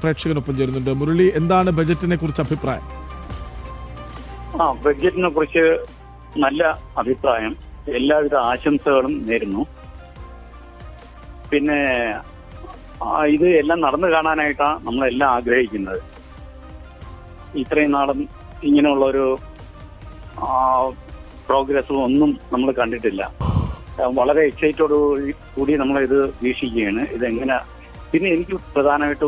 പ്രേക്ഷകനൊപ്പം ചേരുന്നുണ്ട്. മുരളി, എന്താണ് ബജറ്റിനെ കുറിച്ച് അഭിപ്രായം? ബഡ്ജറ്റിനെ കുറിച്ച് നല്ല അഭിപ്രായം, എല്ലാവിധ ആശംസകളും നേരുന്നു. പിന്നെ ഇത് എല്ലാം നടന്നു കാണാനായിട്ടാണ് നമ്മളെല്ലാം ആഗ്രഹിക്കുന്നത്. ഇത്രയും നാളും ഇങ്ങനെയുള്ളൊരു പ്രോഗ്രസ്സും ഒന്നും നമ്മൾ കണ്ടിട്ടില്ല. വളരെ എക്സൈറ്റോട് കൂടി നമ്മളിത് വീക്ഷിക്കുകയാണ്. ഇതെങ്ങനെ. പിന്നെ എനിക്ക് പ്രധാനമായിട്ട്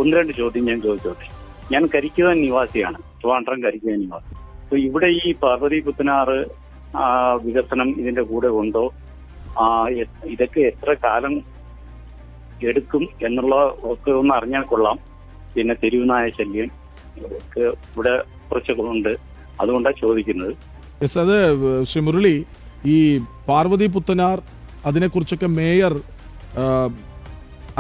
ഒന്ന് രണ്ട് ചോദ്യം ഞാൻ ചോദിച്ചോട്ടെ. ഞാൻ കരിക്കുവൻ നിവാസിയാണ്, ട്രിവാൻഡ്രം കരിക്കുവൻ നിവാസി. അപ്പൊ ഇവിടെ ഈ പാർവതി പുത്തനാറ് വികസനം ഇതിന്റെ കൂടെ ഉണ്ടോ? ഇതൊക്കെ എത്ര കാലം എടുക്കും എന്നുള്ള ഒക്കെ ഒന്ന് അറിഞ്ഞാൽ കൊള്ളാം. പിന്നെ തെരുവുനായ ശല്യം ഒക്കെ ഇവിടെ കുറച്ചൊക്കെ ഉണ്ട്, അതുകൊണ്ടാണ് ചോദിക്കുന്നത്. അത് ശ്രീ മുരളി, ഈ പാർവതി പുത്തനാർ അതിനെക്കുറിച്ചൊക്കെ മേയർ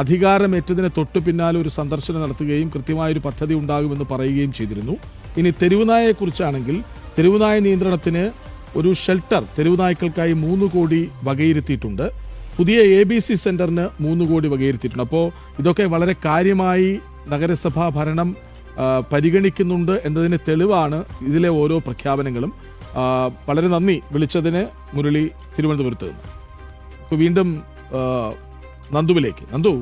അധികാരമേറ്റതിന് തൊട്ടു പിന്നാലെ ഒരു സന്ദർശനം നടത്തുകയും കൃത്യമായൊരു പദ്ധതി ഉണ്ടാകുമെന്ന് പറയുകയും ചെയ്തിരുന്നു. ഇനി തെരുവുനായയെക്കുറിച്ചാണെങ്കിൽ തെരുവുനായ നിയന്ത്രണത്തിന് ഒരു ഷെൽട്ടർ തെരുവുനായ്ക്കൾക്കായി 3 കോടി വകയിരുത്തിയിട്ടുണ്ട്. പുതിയ ABC സെന്ററിന് 3 കോടി വകയിരുത്തിയിട്ടുണ്ട്. അപ്പോൾ ഇതൊക്കെ വളരെ കാര്യമായി നഗരസഭാ ഭരണം പരിഗണിക്കുന്നുണ്ട് എന്നതിന് തെളിവാണ് ഇതിലെ ഓരോ പ്രഖ്യാപനങ്ങളും. വളരെ നന്ദി വിളിച്ചതിന് മുരളി തിരുവനന്തപുരത്ത് നിന്ന്. ഇപ്പോൾ വീണ്ടും നന്ദുവിലേക്ക്. നന്ദു,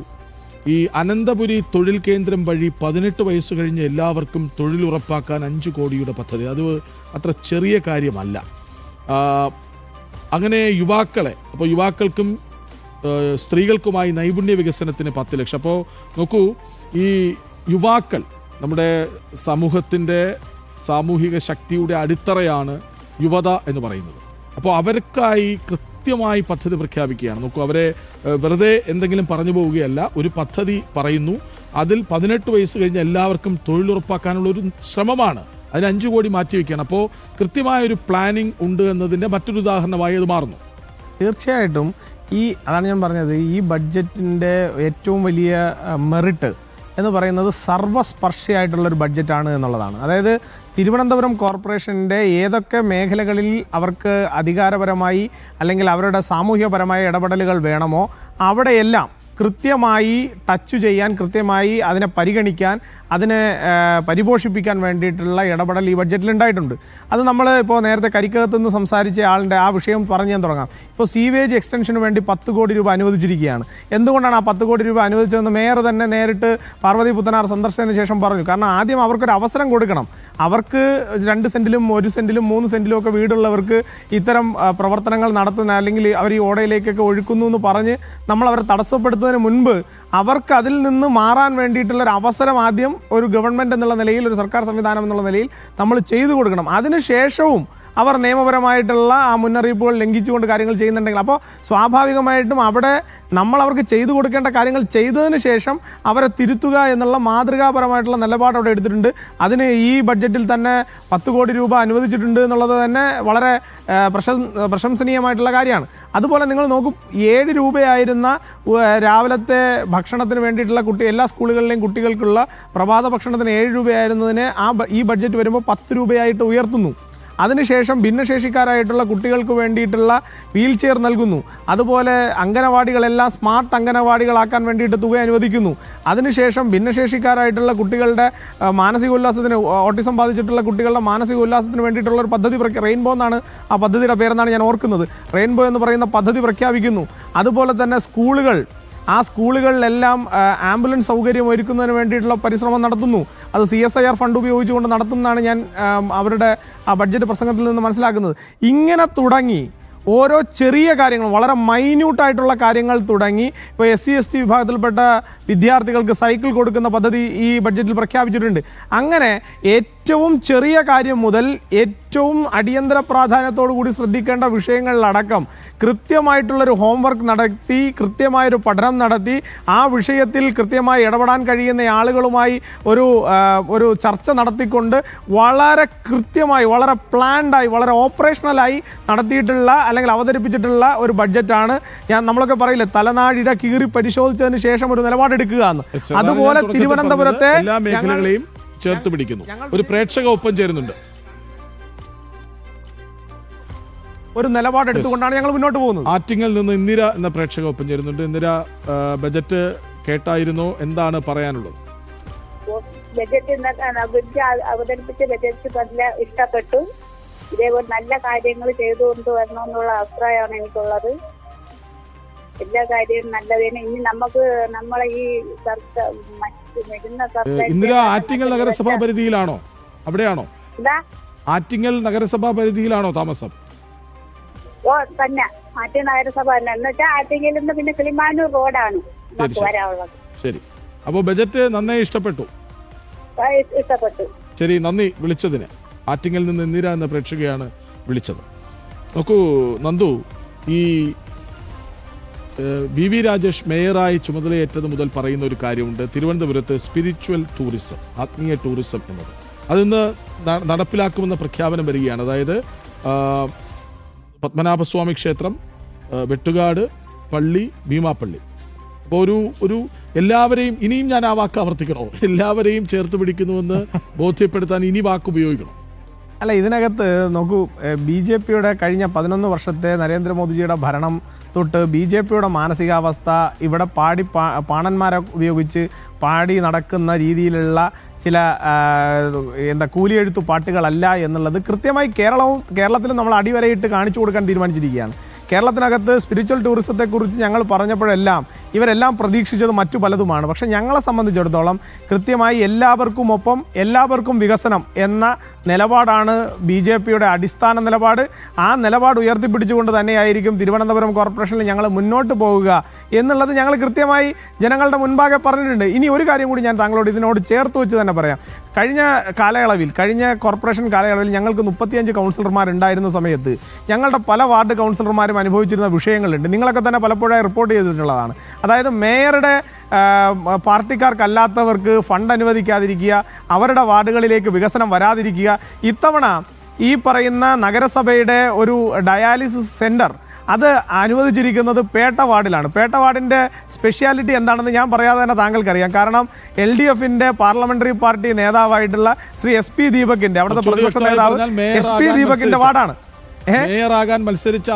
ഈ അനന്തപുരി തൊഴിൽ കേന്ദ്രം വഴി 18 വയസ്സ് കഴിഞ്ഞ് എല്ലാവർക്കും തൊഴിൽ ഉറപ്പാക്കാൻ 5 കോടിയുടെ പദ്ധതി, അത് അത്ര ചെറിയ കാര്യമല്ല. അങ്ങനെ അപ്പോൾ യുവാക്കൾക്കും സ്ത്രീകൾക്കുമായി നൈപുണ്യ വികസനത്തിന് 10 ലക്ഷം. അപ്പോൾ നോക്കൂ, ഈ യുവാക്കൾ നമ്മുടെ സമൂഹത്തിൻ്റെ സാമൂഹിക ശക്തിയുടെ അടിത്തറയാണ് യുവത എന്ന് പറയുന്നത്. അപ്പോൾ അവർക്കായി കൃത്യമായി പദ്ധതി പ്രഖ്യാപിക്കുകയാണ്. നോക്കൂ, അവരെ വെറുതെ എന്തെങ്കിലും പറഞ്ഞു പോവുകയല്ല, ഒരു പദ്ധതി പറയുന്നു. അതിൽ 18 വയസ്സ് കഴിഞ്ഞ് എല്ലാവർക്കും തൊഴിലുറപ്പാക്കാനുള്ള ഒരു ശ്രമമാണ്. അതിന് 5 കോടി മാറ്റിവെക്കുകയാണ്. അപ്പോൾ കൃത്യമായൊരു പ്ലാനിങ് ഉണ്ട് എന്നതിൻ്റെ മറ്റൊരു ഉദാഹരണമായി അത് മാറുന്നു. തീർച്ചയായിട്ടും അതാണ് ഞാൻ പറഞ്ഞത്, ഈ ബഡ്ജറ്റിൻ്റെ ഏറ്റവും വലിയ മെറിറ്റ് എന്ന് പറയുന്നത് സർവ്വസ്പർശിയായിട്ടുള്ളൊരു ബഡ്ജറ്റാണ് എന്നുള്ളതാണ്. അതായത് തിരുവനന്തപുരം കോർപ്പറേഷൻ്റെ ഏതൊക്കെ മേഖലകളിൽ അവർക്ക് അധികാരപരമായി അല്ലെങ്കിൽ അവരുടെ സാമൂഹ്യപരമായ ഇടപെടലുകൾ വേണമോ അവിടെയെല്ലാം കൃത്യമായി ടച്ച് ചെയ്യാൻ, കൃത്യമായി അതിനെ പരിഗണിക്കാൻ, അതിനെ പരിപോഷിപ്പിക്കാൻ വേണ്ടിയിട്ടുള്ള ഇടപെടൽ ഈ ബഡ്ജറ്റിൽ ഉണ്ടായിട്ടുണ്ട്. അത് നമ്മൾ ഇപ്പോൾ നേരത്തെ കരിക്കകത്ത് നിന്ന് സംസാരിച്ച ആളുടെ ആ വിഷയം പറഞ്ഞ് ഞാൻ തുടങ്ങാം. ഇപ്പോൾ സീവേജ് എക്സ്റ്റൻഷന് വേണ്ടി 10 കോടി രൂപ അനുവദിച്ചിരിക്കുകയാണ്. എന്തുകൊണ്ടാണ് ആ 10 കോടി രൂപ അനുവദിച്ചതെന്ന് മേയർ തന്നെ നേരിട്ട് പാർവതി പുത്തനാർ സന്ദർശനത്തിന് ശേഷം പറഞ്ഞു. കാരണം ആദ്യം അവർക്കൊരു അവസരം കൊടുക്കണം. അവർക്ക് 2 സെൻറ്റിലും 1 സെൻറ്റിലും 3 സെൻറ്റിലും ഒക്കെ വീടുള്ളവർക്ക് ഇത്തരം പ്രവർത്തനങ്ങൾ നടത്തുന്ന അല്ലെങ്കിൽ അവർ ഈ ഓടയിലേക്കൊക്കെ ഒഴുക്കുന്നു എന്ന് പറഞ്ഞ് നമ്മൾ അവരെ തടസ്സപ്പെടുത്തുന്നതിന് മുൻപ് അവർക്ക് അതിൽ നിന്ന് മാറാൻ വേണ്ടിയിട്ടുള്ളൊരു അവസരം ആദ്യം ഒരു ഗവൺമെൻറ് എന്നുള്ള നിലയിൽ, ഒരു സർക്കാർ സംവിധാനം എന്നുള്ള നിലയിൽ നമ്മൾ ചെയ്തു കൊടുക്കണം. അതിനുശേഷവും അവർ നിയമപരമായിട്ടുള്ള ആ മുന്നറിയിപ്പുകൾ ലംഘിച്ചുകൊണ്ട് കാര്യങ്ങൾ ചെയ്യുന്നുണ്ടെങ്കിൽ അപ്പോൾ സ്വാഭാവികമായിട്ടും അവിടെ നമ്മൾ അവർക്ക് ചെയ്തു കൊടുക്കേണ്ട കാര്യങ്ങൾ ചെയ്തതിന് ശേഷം അവരെ തിരുത്തുക എന്നുള്ള മാതൃകാപരമായിട്ടുള്ള നിലപാട് അവിടെ എടുത്തിട്ടുണ്ട്. അതിന് ഈ ബഡ്ജറ്റിൽ തന്നെ 10 കോടി രൂപ അനുവദിച്ചിട്ടുണ്ട് എന്നുള്ളത് തന്നെ വളരെ പ്രശംസനീയമായിട്ടുള്ള കാര്യമാണ്. അതുപോലെ നിങ്ങൾ നോക്കും, 7 രൂപയായിരുന്ന രാവിലത്തെ ഭക്ഷണത്തിന് വേണ്ടിയിട്ടുള്ള എല്ലാ സ്കൂളുകളിലെയും കുട്ടികൾക്കുള്ള പ്രഭാത ഭക്ഷണത്തിന് 7 രൂപയായിരുന്നതിനെ ഈ ബഡ്ജറ്റ് വരുമ്പോൾ 10 രൂപയായിട്ട് ഉയർത്തുന്നു. അതിനുശേഷം ഭിന്നശേഷിക്കാരായിട്ടുള്ള കുട്ടികൾക്ക് വേണ്ടിയിട്ടുള്ള വീൽ ചെയർ നൽകുന്നു. അതുപോലെ അംഗനവാടികളെല്ലാം സ്മാർട്ട് അംഗനവാടികളാക്കാൻ വേണ്ടിയിട്ട് തുക അനുവദിക്കുന്നു. അതിനുശേഷം ഭിന്നശേഷിക്കാരായിട്ടുള്ള കുട്ടികളുടെ മാനസികോല്ലാസത്തിന്, ഓട്ടിസം ബാധിച്ചിട്ടുള്ള കുട്ടികളുടെ മാനസികോല്ലാസത്തിന് വേണ്ടിയിട്ടുള്ള ഒരു പദ്ധതി റെയിൻബോ എന്നാണ് ആ പദ്ധതിയുടെ പേരെന്നാണ് ഞാൻ ഓർക്കുന്നത്. റെയിൻബോ എന്ന് പറയുന്ന പദ്ധതി പ്രഖ്യാപിക്കുന്നു. അതുപോലെ തന്നെ ആ സ്കൂളുകളിലെല്ലാം ആംബുലൻസ് സൗകര്യം ഒരുക്കുന്നതിന് വേണ്ടിയിട്ടുള്ള പരിശ്രമം നടത്തുന്നു. അത് CSIR ഫണ്ട് ഉപയോഗിച്ചുകൊണ്ട് നടത്തുമെന്നാണ് ഞാൻ അവരുടെ ആ ബഡ്ജറ്റ് പ്രസംഗത്തിൽ നിന്ന് മനസ്സിലാക്കുന്നത്. ഇങ്ങനെ തുടങ്ങി ഓരോ ചെറിയ കാര്യങ്ങൾ, വളരെ മൈന്യൂട്ടായിട്ടുള്ള കാര്യങ്ങൾ തുടങ്ങി ഇപ്പോൾ SC/ST വിഭാഗത്തിൽപ്പെട്ട വിദ്യാർത്ഥികൾക്ക് സൈക്കിൾ കൊടുക്കുന്ന പദ്ധതി ഈ ബഡ്ജറ്റിൽ പ്രഖ്യാപിച്ചിട്ടുണ്ട്. അങ്ങനെ ഏറ്റവും ചെറിയ കാര്യം മുതൽ ഏറ്റവും അടിയന്തര പ്രാധാന്യത്തോടു കൂടി ശ്രദ്ധിക്കേണ്ട വിഷയങ്ങളിലടക്കം കൃത്യമായിട്ടുള്ളൊരു ഹോംവർക്ക് നടത്തി, കൃത്യമായൊരു പഠനം നടത്തി, ആ വിഷയത്തിൽ കൃത്യമായി ഇടപെടാൻ കഴിയുന്ന ആളുകളുമായി ഒരു ചർച്ച നടത്തിക്കൊണ്ട് വളരെ കൃത്യമായി, വളരെ പ്ലാൻഡായി, വളരെ ഓപ്പറേഷണലായി നടത്തിയിട്ടുള്ള അല്ലെങ്കിൽ അവതരിപ്പിച്ചിട്ടുള്ള ഒരു ബഡ്ജറ്റാണ്. നമ്മളൊക്കെ പറയില്ലേ, തലനാഴിയുടെ കീറി പരിശോധിച്ചതിന് ശേഷം ഒരു നിലപാടെടുക്കുക എന്ന്. അതുപോലെ തിരുവനന്തപുരത്തെ എല്ലാ മേഖലകളെയും ചേർത്ത് പിടിക്കുന്നു. ഒരു പ്രേക്ഷക ഒപ്പം ചേരുന്നുണ്ട്. ഒരു നിലപാടെടുത്തുകൊണ്ടാണ് ഞങ്ങൾ മുന്നോട്ട് പോകുന്നത്. ആറ്റിങ്ങൽ നിന്ന് ഇന്ദിര എന്ന പ്രേക്ഷക ഒപ്പം ചേരുന്നുണ്ട്. ഇന്ദിര, ബജറ്റ് കേട്ടായിരുന്നോ? എന്താണ് പറയാനുള്ളത്? ബജറ്റ് അവതരിപ്പിച്ച ബജറ്റ് നല്ല ഇഷ്ടപ്പെട്ടു. ഇതേപോലെ നല്ല കാര്യങ്ങൾ ചെയ്തുകൊണ്ട് വരണമെന്നുള്ള അഭിപ്രായമാണ് എനിക്കുള്ളത്. എല്ലാ കാര്യവും നല്ലതിന് ഇനി നമുക്ക് നമ്മളെ ഈ ഇന്ദിര ആറ്റിങ്ങൽ നഗരസഭാ പരിധിയിലാണോ? അവിടെയാണോ? എന്താ ആറ്റിങ്ങൽ നഗരസഭാ പരിധിയിലാണോ താമസം? തന്നെ ആറ്റിങ്ങൽ നഗരസഭ തന്നെ. എന്ന് വെച്ചാൽ ആറ്റിങ്ങലിൽ നിന്ന് പിന്നെ കിളിമാനൂർ റോഡാണ് വരാനുള്ളത്. ശരി, അപ്പോൾ ബജറ്റ് നന്നായി ഇഷ്ടപ്പെട്ടു. ശരി, നന്ദി വിളിച്ചതിന്. ആറ്റിങ്ങൽ നിന്ന് ഇന്ദിര എന്ന പ്രേക്ഷകയാണ് വിളിച്ചത്. നോക്കൂ നന്ദു, ഈ വി വി രാജേഷ് മേയറായി ചുമതലയേറ്റത് മുതൽ പറയുന്ന ഒരു കാര്യമുണ്ട്. തിരുവനന്തപുരത്ത് സ്പിരിച്വൽ ടൂറിസം, ആത്മീയ ടൂറിസം എന്നത് അതിന്ന് നടപ്പിലാക്കുമെന്ന പ്രഖ്യാപനം വരികയാണ്. അതായത് പത്മനാഭസ്വാമി ക്ഷേത്രം, വെട്ടുകാട് പള്ളി, ഭീമാപ്പള്ളി. അപ്പോൾ ഒരു എല്ലാവരെയും, ഇനിയും ഞാൻ ആ വാക്ക് ആവർത്തിക്കണോ, എല്ലാവരെയും ചേർത്ത് പിടിക്കുന്നുവെന്ന് ബോധ്യപ്പെടുത്താൻ ഇനി വാക്ക് ഉപയോഗിക്കണം. അല്ല, ഇതിനകത്ത് നോക്കൂ, ബി ജെ പിയുടെ കഴിഞ്ഞ 11 വർഷത്തെ നരേന്ദ്രമോദിജിയുടെ ഭരണം തൊട്ട് ബി ജെ പിയുടെ മാനസികാവസ്ഥ ഇവിടെ പാണന്മാരെ ഉപയോഗിച്ച് പാടി നടക്കുന്ന രീതിയിലുള്ള ചില കൂലിയെഴുത്തു പാട്ടുകളല്ല എന്നുള്ളത് കൃത്യമായി കേരളത്തിലും നമ്മൾ അടിവരയിട്ട് കാണിച്ചു കൊടുക്കാൻ തീരുമാനിച്ചിരിക്കുകയാണ്. കേരളത്തിനകത്ത് സ്പിരിച്വൽ ടൂറിസത്തെക്കുറിച്ച് ഞങ്ങൾ പറഞ്ഞപ്പോഴെല്ലാം ഇവരെല്ലാം പ്രതീക്ഷിച്ചത് മറ്റു പലതുമാണ്. പക്ഷേ ഞങ്ങളെ സംബന്ധിച്ചിടത്തോളം കൃത്യമായി എല്ലാവർക്കും ഒപ്പം എല്ലാവർക്കും വികസനം എന്ന നിലപാടാണ് ബി ജെ പിയുടെ അടിസ്ഥാന നിലപാട്. ആ നിലപാട് ഉയർത്തിപ്പിടിച്ചുകൊണ്ട് തന്നെയായിരിക്കും തിരുവനന്തപുരം കോർപ്പറേഷനിൽ ഞങ്ങൾ മുന്നോട്ട് പോവുക എന്നുള്ളത് ഞങ്ങൾ കൃത്യമായി ജനങ്ങളുടെ മുൻപാകെ പറഞ്ഞിട്ടുണ്ട്. ഇനി ഒരു കാര്യം കൂടി ഞാൻ താങ്കളോട് ഇതിനോട് ചേർത്ത് വെച്ച് തന്നെ പറയാം. കഴിഞ്ഞ കോർപ്പറേഷൻ കാലയളവിൽ ഞങ്ങൾക്ക് 35 കൗൺസിലർമാരുണ്ടായിരുന്ന സമയത്ത് ഞങ്ങളുടെ പല വാർഡ് കൗൺസിലർമാരും അനുഭവിച്ചിരുന്ന വിഷയങ്ങളുണ്ട്. നിങ്ങളൊക്കെ തന്നെ പലപ്പോഴായി റിപ്പോർട്ട് ചെയ്തിട്ടുള്ളതാണ്. അതായത് മേയറുടെ പാർട്ടിക്കാർക്കല്ലാത്തവർക്ക് ഫണ്ട് അനുവദിക്കാതിരിക്കുക, അവരുടെ വാർഡുകളിലേക്ക് വികസനം വരാതിരിക്കുക. ഇത്തവണ ഈ പറയുന്ന നഗരസഭയുടെ ഒരു ഡയാലിസിസ് സെൻറ്റർ അത് അനുവദിച്ചിരിക്കുന്നത് പേട്ട വാർഡിലാണ്. പേട്ട വാർഡിൻ്റെ സ്പെഷ്യാലിറ്റി എന്താണെന്ന് ഞാൻ പറയാതെ തന്നെ താങ്കൾക്കറിയാം. കാരണം LDFിൻ്റെ പാർലമെന്ററി പാർട്ടി നേതാവായിട്ടുള്ള ശ്രീ SP ദീപകിൻ്റെ, അവിടുത്തെ പ്രതിപക്ഷ നേതാവ് SP ദീപകിൻ്റെ വാർഡാണ്.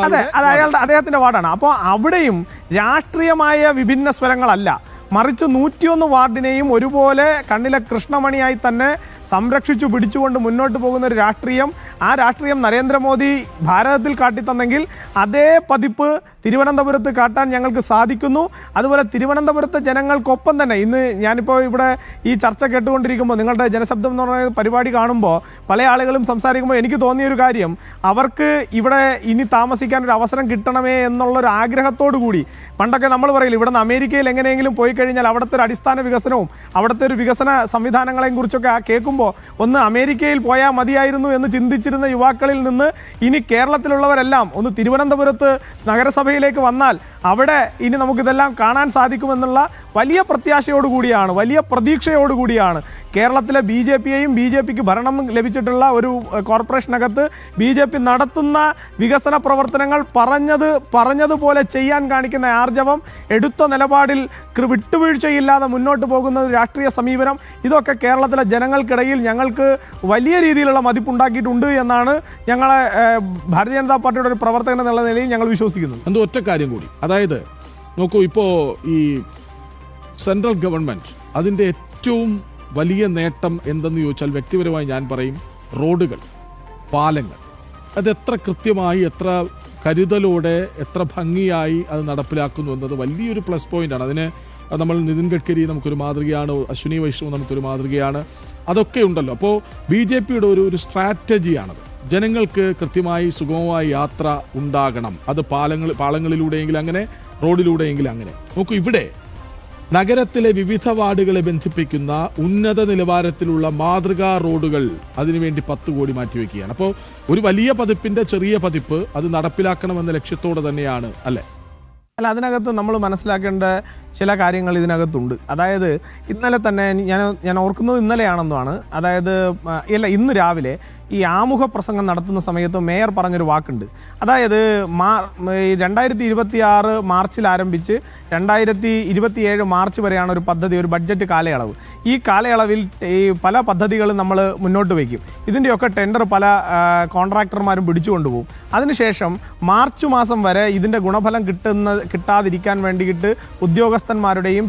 അതെ, അത് അദ്ദേഹത്തിന്റെ വാർഡാണ്. അപ്പോൾ അവിടെയും രാഷ്ട്രീയമായ വിഭിന്ന സ്വരങ്ങളല്ല, മറിച്ച് 101 വാർഡിനെയും ഒരുപോലെ കണ്ണിലെ കൃഷ്ണമണിയായി തന്നെ സംരക്ഷിച്ചു പിടിച്ചുകൊണ്ട് മുന്നോട്ട് പോകുന്ന ഒരു രാഷ്ട്രീയം, ആ രാഷ്ട്രീയം നരേന്ദ്രമോദി ഭാരതത്തിൽ കാട്ടിത്തന്നെങ്കിൽ അതേ പതിപ്പ് തിരുവനന്തപുരത്ത് കാട്ടാൻ ഞങ്ങൾക്ക് സാധിക്കുന്നു. അതുപോലെ തിരുവനന്തപുരത്തെ ജനങ്ങൾക്കൊപ്പം തന്നെ ഇന്ന് ഞാനിപ്പോൾ ഇവിടെ ഈ ചർച്ച കേട്ടുകൊണ്ടിരിക്കുമ്പോൾ, നിങ്ങളുടെ ജനശബ്ദം എന്ന് പറയുന്ന പരിപാടി കാണുമ്പോൾ പല ആളുകളും സംസാരിക്കുമ്പോൾ എനിക്ക് തോന്നിയൊരു കാര്യം, അവർക്ക് ഇവിടെ ഇനി താമസിക്കാൻ ഒരു അവസരം കിട്ടണമേ എന്നുള്ളൊരു ആഗ്രഹത്തോടു കൂടി, പണ്ടൊക്കെ നമ്മൾ പറയില്ല ഇവിടെ നിന്ന് അമേരിക്കയിൽ എങ്ങനെയെങ്കിലും പോയി കഴിഞ്ഞാൽ അവിടുത്തെ ഒരു അടിസ്ഥാന വികസനവും അവിടുത്തെ ഒരു വികസന സംവിധാനങ്ങളെയും കുറിച്ചൊക്കെ കേൾക്കുമ്പോൾ ഒന്ന് അമേരിക്കയിൽ പോയാൽ മതിയായിരുന്നു എന്ന് ചിന്തിച്ചിരുന്ന യുവാക്കളിൽ നിന്ന് ഇനി കേരളത്തിലുള്ളവരെല്ലാം ഒന്ന് തിരുവനന്തപുരത്ത് നഗരസഭയിലേക്ക് വന്നാൽ അവിടെ ഇനി നമുക്കിതെല്ലാം കാണാൻ സാധിക്കുമെന്നുള്ള വലിയ പ്രത്യാശയോടുകൂടിയാണ്, വലിയ പ്രതീക്ഷയോടുകൂടിയാണ് കേരളത്തിലെ BJPയെയും BJPക്ക് ഭരണം ലഭിച്ചിട്ടുള്ള ഒരു കോർപ്പറേഷനകത്ത് BJP നടത്തുന്ന വികസന പ്രവർത്തനങ്ങൾ പറഞ്ഞതുപോലെ ചെയ്യാൻ കാണിക്കുന്ന ആർജവം, എടുത്ത നിലപാടിൽ വിട്ടുവീഴ്ചയില്ലാതെ മുന്നോട്ട് പോകുന്ന രാഷ്ട്രീയ സമീപനം, ഇതൊക്കെ കേരളത്തിലെ ജനങ്ങൾക്കിടയിൽ ഞങ്ങൾക്ക് വലിയ രീതിയിലുള്ള മതിപ്പുണ്ടാക്കിയിട്ടുണ്ട് എന്നാണ് ഞങ്ങളെ ഭാരതീയ ജനതാ പാർട്ടിയുടെ ഒരു പ്രവർത്തകൻ എന്നുള്ള നിലയിൽ ഞങ്ങൾ വിശ്വസിക്കുന്നത്. എന്തോ ഒറ്റ കാര്യം കൂടി, അതായത് നോക്കൂ, ഇപ്പോൾ ഈ സെൻട്രൽ ഗവൺമെൻറ് അതിൻ്റെ ഏറ്റവും വലിയ നേട്ടം എന്തെന്ന് ചോദിച്ചാൽ വ്യക്തിപരമായി ഞാൻ പറയും റോഡുകൾ, പാലങ്ങൾ. അതെത്ര കൃത്യമായി, എത്ര കരുതലോടെ, എത്ര ഭംഗിയായി അത് നടപ്പിലാക്കുന്നു എന്നത് വലിയൊരു പ്ലസ് പോയിൻ്റാണ്. അതിന് നമ്മൾ നിതിൻ ഗഡ്കരി നമുക്കൊരു മാതൃകയാണ്, അശ്വിനി വൈഷ്ണവ് നമുക്കൊരു മാതൃകയാണ്, അതൊക്കെ ഉണ്ടല്ലോ. അപ്പോൾ BJPയുടെ ഒരു സ്ട്രാറ്റജിയാണത്. ജനങ്ങൾക്ക് കൃത്യമായി സുഗമമായ യാത്ര ഉണ്ടാകണം. അത് പാളങ്ങളിലൂടെയെങ്കിലും അങ്ങനെ, റോഡിലൂടെയെങ്കിലും അങ്ങനെ. നോക്കൂ, ഇവിടെ നഗരത്തിലെ വിവിധ വാർഡുകളെ ബന്ധിപ്പിക്കുന്ന ഉന്നത നിലവാരത്തിലുള്ള മാതൃകാ റോഡുകൾ അതിനുവേണ്ടി 10 കോടി മാറ്റിവെക്കുകയാണ്. അപ്പോൾ ഒരു വലിയ പതിപ്പിന്റെ ചെറിയ പതിപ്പ് അത് നടപ്പിലാക്കണമെന്ന ലക്ഷ്യത്തോടെ തന്നെയാണ്, അല്ലേ? അല്ല, അതിനകത്ത് നമ്മൾ മനസ്സിലാക്കേണ്ട ചില കാര്യങ്ങൾ ഇതിനകത്തുണ്ട്. അതായത് ഇന്നലെ തന്നെ ഞാൻ ഓർക്കുന്നത് ഇന്നലെയാണെന്നാണ്, അതായത് ഇന്ന് രാവിലെ ഈ ആമുഖ പ്രസംഗം നടത്തുന്ന സമയത്ത് മേയർ പറഞ്ഞൊരു വാക്കുണ്ട്. അതായത് 2026 മാർച്ചിൽ ആരംഭിച്ച് 2027 മാർച്ച് വരെയാണ് ഒരു പദ്ധതി, ഒരു ബഡ്ജറ്റ് കാലയളവ്. ഈ കാലയളവിൽ ഈ പല പദ്ധതികളും നമ്മൾ മുന്നോട്ട് വയ്ക്കും. ഇതിൻ്റെയൊക്കെ ടെൻഡർ പല കോൺട്രാക്ടർമാരും പിടിച്ചു കൊണ്ടുപോകും. അതിനുശേഷം മാർച്ച് മാസം വരെ ഇതിൻ്റെ ഗുണഫലം കിട്ടാതിരിക്കാൻ വേണ്ടിയിട്ട്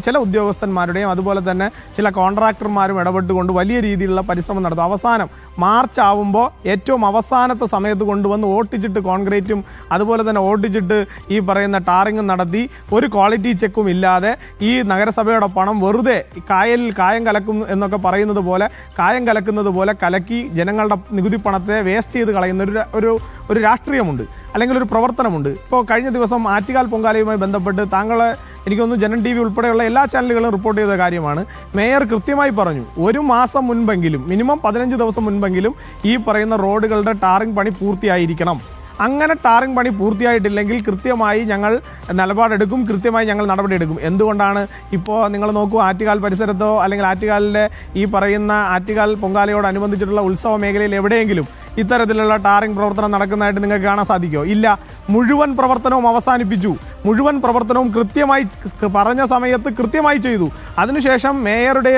ചില ഉദ്യോഗസ്ഥന്മാരുടെയും അതുപോലെ തന്നെ ചില കോൺട്രാക്ടർമാരും ഇടപെട്ടുകൊണ്ട് വലിയ രീതിയിലുള്ള പരിശ്രമം നടത്തും. അവസാനം മാർച്ച് ആവുമ്പോൾ ഏറ്റവും അവസാനത്തെ സമയത്ത് കൊണ്ടുവന്ന് ഓട്ടിച്ചിട്ട് കോൺക്രീറ്റും അതുപോലെ തന്നെ ഓട്ടിച്ചിട്ട് ഈ പറയുന്ന ടാറിങ്ങും നടത്തി ഒരു ക്വാളിറ്റി ചെക്കും ഇല്ലാതെ ഈ നഗരസഭയുടെ പണം വെറുതെ കായലിൽ കായം കലക്കും എന്നൊക്കെ പറയുന്നത് പോലെ കായം കലക്കുന്നത് പോലെ കലക്കി ജനങ്ങളുടെ നികുതി പണത്തെ വേസ്റ്റ് ചെയ്ത് കളയുന്ന ഒരു രാഷ്ട്രീയമുണ്ട്, അല്ലെങ്കിൽ ഒരു പ്രവർത്തനമുണ്ട്. ഇപ്പോൾ കഴിഞ്ഞ ദിവസം ആറ്റുകാൽ പൊങ്കാലയുമായി ബന്ധപ്പെട്ട് താങ്കളെ എനിക്കൊന്ന് ജനൻ TV ഉൾപ്പെടെയുള്ള എല്ലാ ചാനലുകളും റിപ്പോർട്ട് ചെയ്ത കാര്യമാണ്. മേയർ കൃത്യമായി പറഞ്ഞു, ഒരു മാസം മുൻപെങ്കിലും മിനിമം 15 ദിവസം മുൻപെങ്കിലും ഈ പറയുന്ന റോഡുകളുടെ ടാറിംഗ് പണി പൂർത്തിയായിരിക്കണം. അങ്ങനെ ടാറിംഗ് പണി പൂർത്തിയായിട്ടില്ലെങ്കിൽ കൃത്യമായി ഞങ്ങൾ നിലപാടെടുക്കും, കൃത്യമായി ഞങ്ങൾ നടപടിയെടുക്കും. എന്തുകൊണ്ടാണ് ഇപ്പോൾ നിങ്ങൾ നോക്കൂ, ആറ്റുകാൽ പരിസരത്തോ അല്ലെങ്കിൽ ആറ്റുകാലിലെ ഈ പറയുന്ന ആറ്റുകാൽ പൊങ്കാലയോടനുബന്ധിച്ചിട്ടുള്ള ഉത്സവ മേഖലയിൽ എവിടെയെങ്കിലും ഇത്തരത്തിലുള്ള ടാറിംഗ് പ്രവർത്തനം നടക്കുന്നതായിട്ട് നിങ്ങൾക്ക് കാണാൻ സാധിക്കുമോ? ഇല്ല. മുഴുവൻ പ്രവർത്തനവും അവസാനിപ്പിച്ചു. മുഴുവൻ പ്രവർത്തനവും കൃത്യമായി പറഞ്ഞ സമയത്ത് കൃത്യമായി ചെയ്തു. അതിനുശേഷം മേയറുടെ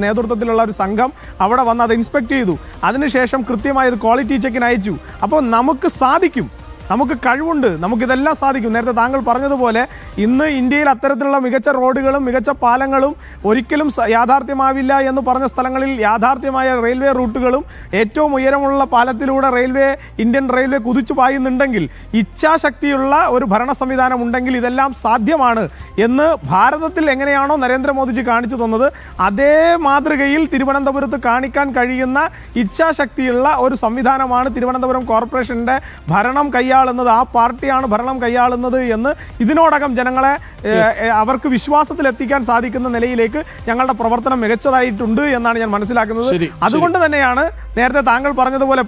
നേതൃത്വത്തിലുള്ള ഒരു സംഘം അവിടെ വന്ന് അത് ഇൻസ്പെക്ട് ചെയ്തു. അതിനുശേഷം കൃത്യമായി അത് ക്വാളിറ്റി ചെക്കിന് അയച്ചു. അപ്പോൾ നമുക്ക് സാധിക്കും, നമുക്ക് കഴിവുണ്ട്, നമുക്കിതെല്ലാം സാധിക്കും. നേരത്തെ താങ്കൾ പറഞ്ഞതുപോലെ ഇന്ന് ഇന്ത്യയിൽ അത്തരത്തിലുള്ള മികച്ച റോഡുകളും മികച്ച പാലങ്ങളും ഒരിക്കലും യാഥാർത്ഥ്യമാവില്ല എന്ന് പറഞ്ഞ സ്ഥലങ്ങളിൽ യാഥാർത്ഥ്യമായ റെയിൽവേ റൂട്ടുകളും ഏറ്റവും ഉയരമുള്ള പാലത്തിലൂടെ ഇന്ത്യൻ റെയിൽവേ കുതിച്ചു പായുന്നുണ്ടെങ്കിൽ, ഇച്ഛാശക്തിയുള്ള ഒരു ഭരണ സംവിധാനം ഉണ്ടെങ്കിൽ ഇതെല്ലാം സാധ്യമാണ് എന്ന് ഭാരതത്തിൽ എങ്ങനെയാണോ നരേന്ദ്രമോദിജി കാണിച്ചു തന്നത്, അതേ മാതൃകയിൽ തിരുവനന്തപുരത്ത് കാണിക്കാൻ കഴിയുന്ന ഇച്ഛാശക്തിയുള്ള ഒരു സംവിധാനമാണ് തിരുവനന്തപുരം കോർപ്പറേഷൻ്റെ ഭരണം കൈയാളുന്നത്. ആ പാർട്ടിയാണ് ഭരണം കൈയാളുന്നത് എന്ന് ഇതിനോടകം ജനങ്ങളെ അവർക്ക് വിശ്വാസത്തിലെത്തിക്കാൻ സാധിക്കുന്ന നിലയിലേക്ക് ഞങ്ങളുടെ പ്രവർത്തനം മികച്ചതായിട്ടുണ്ട് എന്നാണ് ഞാൻ മനസ്സിലാക്കുന്നത്. അതുകൊണ്ട് തന്നെയാണ് നേരത്തെ താങ്കൾ പറഞ്ഞതുപോലെ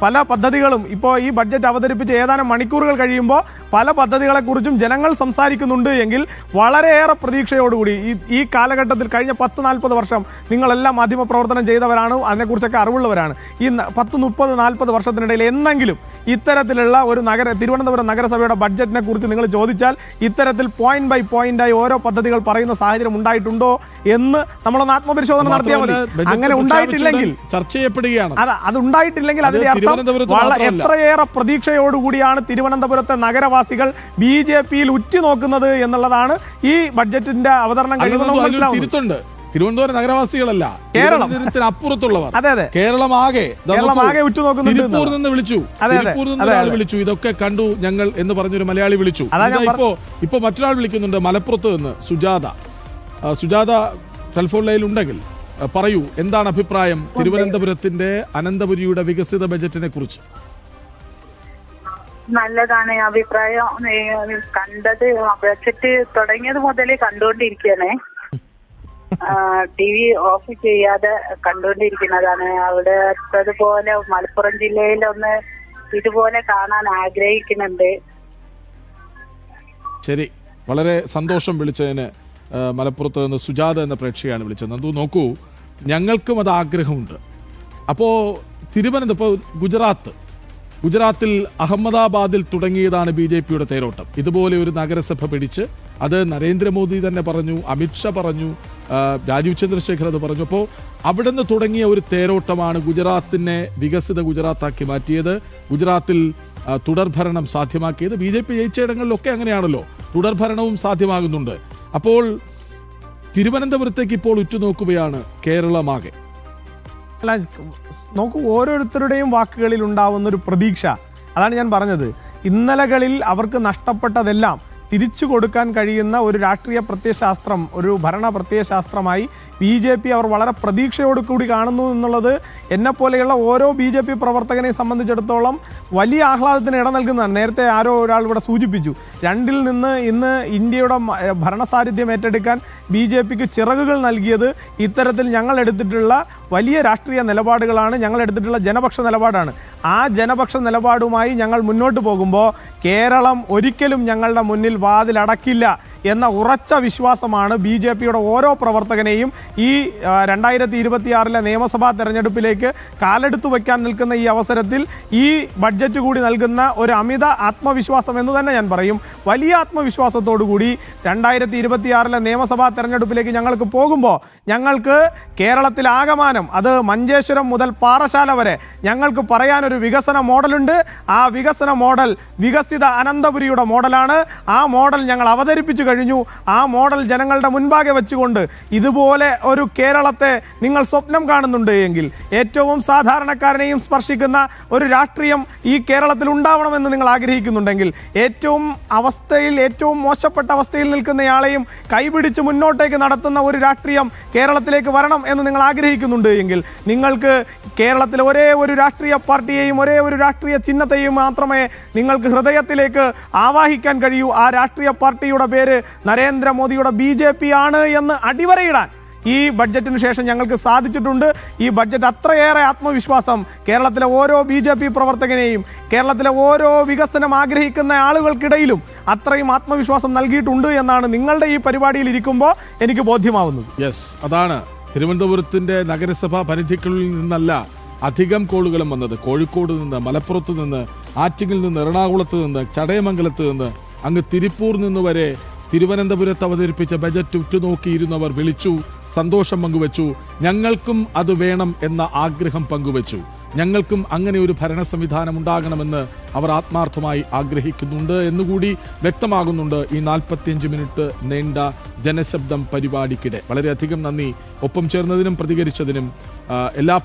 പല പദ്ധതികളും ഇപ്പോൾ ഈ ബഡ്ജറ്റ് അവതരിപ്പിച്ച് ഏതാനും മണിക്കൂറുകൾ കഴിയുമ്പോൾ പല പദ്ധതികളെക്കുറിച്ചും ജനങ്ങൾ സംസാരിക്കുന്നുണ്ട് എങ്കിൽ വളരെയേറെ പ്രതീക്ഷയോടുകൂടി ഈ കാലഘട്ടത്തിൽ കഴിഞ്ഞ 10-40 വർഷം നിങ്ങളെല്ലാം മാധ്യമപ്രവർത്തനം ചെയ്തവരാണ്, അതിനെക്കുറിച്ചൊക്കെ അറിവുള്ളവരാണ്. ഈ 10-30-40 വർഷത്തിനിടയിൽ എന്നെങ്കിലും ഇത്തരത്തിലുള്ള ഒരു തിരുവനന്തപുരം നഗരസഭയുടെ ബഡ്ജറ്റിനെ കുറിച്ച് നിങ്ങൾ ചോദിച്ചാൽ ഇത്തരത്തിൽ പോയിന്റ് ബൈ പോയിന്റായി ഓരോ പദ്ധതികൾ പറയുന്ന സാഹചര്യം ഉണ്ടായിട്ടുണ്ടോ എന്ന് നമ്മളൊന്ന് ആത്മപരിശോധന നടത്തിയാൽ മതി. അങ്ങനെ ഉണ്ടായിട്ടില്ലെങ്കിൽ ചർച്ച ചെയ്യപ്പെടുകയാണ്. അത് ഉണ്ടായിട്ടില്ലെങ്കിൽ അതിന്റെ അർത്ഥം എത്രയേറെ പ്രതീക്ഷയോടുകൂടിയാണ് തിരുവനന്തപുരത്തെ നഗരവാസികൾ BJPയിൽ ഉറ്റുനോക്കുന്നത് എന്നുള്ളതാണ് ഈ ബഡ്ജറ്റിന്റെ അവതരണം കഴിയുന്നത്. തിരുവനന്തപുരം നഗരവാസികളല്ല, കേരളത്തിന് അപ്പുറത്തുള്ളവർ, കേരളമാകെ തിരുപ്പൂർ നിന്ന് വിളിച്ചു, ഇതൊക്കെ കണ്ടു ഞങ്ങൾ എന്ന് പറഞ്ഞൊരു മലയാളി വിളിച്ചു. ഇപ്പൊ മറ്റൊരാൾ വിളിക്കുന്നുണ്ട് മലപ്പുറത്ത് നിന്ന്, സുജാത ടെലിഫോൺ ലൈനിൽ ഉണ്ടെങ്കിൽ പറയൂ, എന്താണ് അഭിപ്രായം തിരുവനന്തപുരത്തിന്റെ അനന്തപുരിയുടെ വികസിത ബജറ്റിനെ കുറിച്ച്? നല്ലതാണ് അഭിപ്രായം. കണ്ടത് ബഡ്ജറ്റ് തുടങ്ങിയത് മുതലേ കണ്ടുകൊണ്ടിരിക്കുകയാണ്. TV ഓഫ് ചെയ്യാതെ കണ്ടുകൊണ്ടിരിക്കുന്നതാണ്. അവിടെ അതുപോലെ മലപ്പുറം ജില്ലയിലൊന്ന് ഇതുപോലെ കാണാൻ ആഗ്രഹിക്കുന്നുണ്ട്. ശരി, വളരെ സന്തോഷം വിളിച്ചതിന്. മലപ്പുറത്ത് നിന്ന് സുജാത എന്ന പ്രേക്ഷകയാണ് വിളിച്ചത്. നന്ദു, നോക്കൂ, ഞങ്ങൾക്കും അത് ആഗ്രഹമുണ്ട്. അപ്പോൾ ഗുജറാത്തിൽ അഹമ്മദാബാദിൽ തുടങ്ങിയതാണ് BJPയുടെ തേരോട്ടം. ഇതുപോലെ ഒരു നഗരസഭ പിടിച്ച് അത് നരേന്ദ്രമോദി തന്നെ പറഞ്ഞു, അമിത്ഷാ പറഞ്ഞു, രാജീവ് ചന്ദ്രശേഖർ അത് പറഞ്ഞു. അപ്പോൾ അവിടെ നിന്ന് തുടങ്ങിയ ഒരു തേരോട്ടമാണ് ഗുജറാത്തിനെ വികസിത ഗുജറാത്താക്കി മാറ്റിയത്, ഗുജറാത്തിൽ തുടർഭരണം സാധ്യമാക്കിയത്. BJP ജയിച്ചയിടങ്ങളിലൊക്കെ അങ്ങനെയാണല്ലോ, തുടർഭരണവും സാധ്യമാകുന്നുണ്ട്. അപ്പോൾ തിരുവനന്തപുരത്തേക്ക് ഇപ്പോൾ ഉറ്റുനോക്കുകയാണ് കേരളമാകെ. അല്ല, നോക്കൂ, ഓരോരുത്തരുടെയും വാക്കുകളിൽ ഉണ്ടാവുന്ന ഒരു പ്രതീക്ഷ, അതാണ് ഞാൻ പറഞ്ഞത്. ഇന്നലകളിൽ അവർക്ക് നഷ്ടപ്പെട്ടതെല്ലാം തിരിച്ചു കൊടുക്കാൻ കഴിയുന്ന ഒരു രാഷ്ട്രീയ പ്രത്യയശാസ്ത്രം, ഒരു ഭരണ പ്രത്യയശാസ്ത്രമായി BJP അവർ വളരെ പ്രതീക്ഷയോടുകൂടി കാണുന്നു എന്നുള്ളത് എന്നെപ്പോലെയുള്ള ഓരോ BJP പ്രവർത്തകനെ സംബന്ധിച്ചിടത്തോളം വലിയ ആഹ്ലാദത്തിന് ഇട നൽകുന്നതാണ്. നേരത്തെ ഒരാൾ ഇവിടെ സൂചിപ്പിച്ചു, 2ൽ നിന്ന് ഇന്ന് ഇന്ത്യയുടെ ഭരണസാരഥ്യം ഏറ്റെടുക്കാൻ BJPക്ക് ചിറകുകൾ നൽകിയത് ഇത്തരത്തിൽ ഞങ്ങൾ എടുത്തിട്ടുള്ള വലിയ രാഷ്ട്രീയ നിലപാടുകളാണ്, ഞങ്ങൾ എടുത്തിട്ടുള്ള ജനപക്ഷ നിലപാടാണ്. ആ ജനപക്ഷ നിലപാടുമായി ഞങ്ങൾ മുന്നോട്ട് പോകുമ്പോൾ കേരളം ഒരിക്കലും ഞങ്ങളുടെ മുന്നിൽ വാതിലടക്കില്ല എന്ന ഉറച്ച വിശ്വാസമാണ് BJPയുടെ ഓരോ പ്രവർത്തകനെയും ഈ 2026 നിയമസഭാ തെരഞ്ഞെടുപ്പിലേക്ക് കാലെടുത്തു വയ്ക്കാൻ നിൽക്കുന്ന ഈ അവസരത്തിൽ ഈ ബഡ്ജറ്റ് കൂടി നൽകുന്ന ഒരു അമിത ആത്മവിശ്വാസം എന്ന് തന്നെ ഞാൻ പറയും. വലിയ ആത്മവിശ്വാസത്തോടു കൂടി 2026 നിയമസഭാ തെരഞ്ഞെടുപ്പിലേക്ക് ഞങ്ങൾക്ക് പോകുമ്പോൾ ഞങ്ങൾക്ക് കേരളത്തിൽ ആകമാനം കണ്ടമാനം, അത് മഞ്ചേശ്വരം മുതൽ പാറശാല വരെ ഞങ്ങൾക്ക് പറയാനൊരു വികസന മോഡലുണ്ട്. ആ വികസന മോഡൽ വികസിത അനന്തപുരിയുടെ മോഡലാണ്. ആ മോഡൽ ഞങ്ങൾ അവതരിപ്പിച്ചു കഴിഞ്ഞു. ആ മോഡൽ ജനങ്ങളുടെ മുൻപാകെ വെച്ചുകൊണ്ട് ഇതുപോലെ ഒരു കേരളത്തെ നിങ്ങൾ സ്വപ്നം കാണുന്നുണ്ട് എങ്കിൽ, ഏറ്റവും സാധാരണക്കാരനെയും സ്പർശിക്കുന്ന ഒരു രാഷ്ട്രീയം ഈ കേരളത്തിൽ ഉണ്ടാവണമെന്ന് നിങ്ങൾ ആഗ്രഹിക്കുന്നുണ്ടെങ്കിൽ, ഏറ്റവും മോശപ്പെട്ട അവസ്ഥയിൽ നിൽക്കുന്നയാളെയും കൈപിടിച്ച് മുന്നോട്ടേക്ക് നടത്തുന്ന ഒരു രാഷ്ട്രീയം കേരളത്തിലേക്ക് വരണം എന്ന് നിങ്ങൾ ആഗ്രഹിക്കുന്നുണ്ട് എങ്കിൽ, നിങ്ങൾക്ക് കേരളത്തിലെ ഒരേ ഒരു രാഷ്ട്രീയ പാർട്ടിയെയും ഒരേ ഒരു രാഷ്ട്രീയ ചിഹ്നത്തെയും മാത്രമേ നിങ്ങൾക്ക് ഹൃദയത്തിലേക്ക് ആവാഹിക്കാൻ കഴിയൂ. ആ രാഷ്ട്രീയ പാർട്ടിയുടെ പേര് നരേന്ദ്രമോദിയുടെ BJP ആണ് എന്ന് അടിവരയിടാൻ ഈ ബഡ്ജറ്റിന് ശേഷം ഞങ്ങൾക്ക് സാധിച്ചിട്ടുണ്ട്. ഈ ബഡ്ജറ്റ് അത്രയേറെ ആത്മവിശ്വാസം കേരളത്തിലെ ഓരോ BJP പ്രവർത്തകനെയും കേരളത്തിലെ ഓരോ വികസനം ആഗ്രഹിക്കുന്ന ആളുകൾക്കിടയിലും അത്രയും ആത്മവിശ്വാസം നൽകിയിട്ടുണ്ട് എന്നാണ് നിങ്ങളുടെ ഈ പരിപാടിയിൽ ഇരിക്കുമ്പോൾ എനിക്ക് ബോധ്യമാവുന്നത്. യെസ്, അതാണ് തിരുവനന്തപുരത്തിന്റെ നഗരസഭാ പരിധിക്കുള്ളിൽ നിന്നല്ല അധികം കോളുകളും വന്നത്. കോഴിക്കോട് നിന്ന്, മലപ്പുറത്ത് നിന്ന്, ആറ്റിങ്ങിൽ നിന്ന്, എറണാകുളത്ത് നിന്ന്, ചടയമംഗലത്ത് നിന്ന്, അങ്ങ് തിരുപ്പൂർ നിന്ന് വരെ തിരുവനന്തപുരത്ത് അവതരിപ്പിച്ച ബജറ്റ് ഉറ്റുനോക്കിയിരുന്നവർ വിളിച്ചു, സന്തോഷം പങ്കുവച്ചു. ഞങ്ങൾക്കും അത് വേണം എന്ന ആഗ്രഹം പങ്കുവച്ചു. ഞങ്ങൾക്കും അങ്ങനെ ഒരു ഭരണ സംവിധാനം ഉണ്ടാകണമെന്ന് അവർ ആത്മാർത്ഥമായി ആഗ്രഹിക്കുന്നുണ്ട് എന്നുകൂടി വ്യക്തമാകുന്നുണ്ട് ഈ 45 മിനിറ്റ് നീണ്ട ജനശബ്ദം പരിപാടിക്കിടെ. വളരെയധികം നന്ദി ഒപ്പം ചേർന്നതിനും പ്രതികരിച്ചതിനും എല്ലാ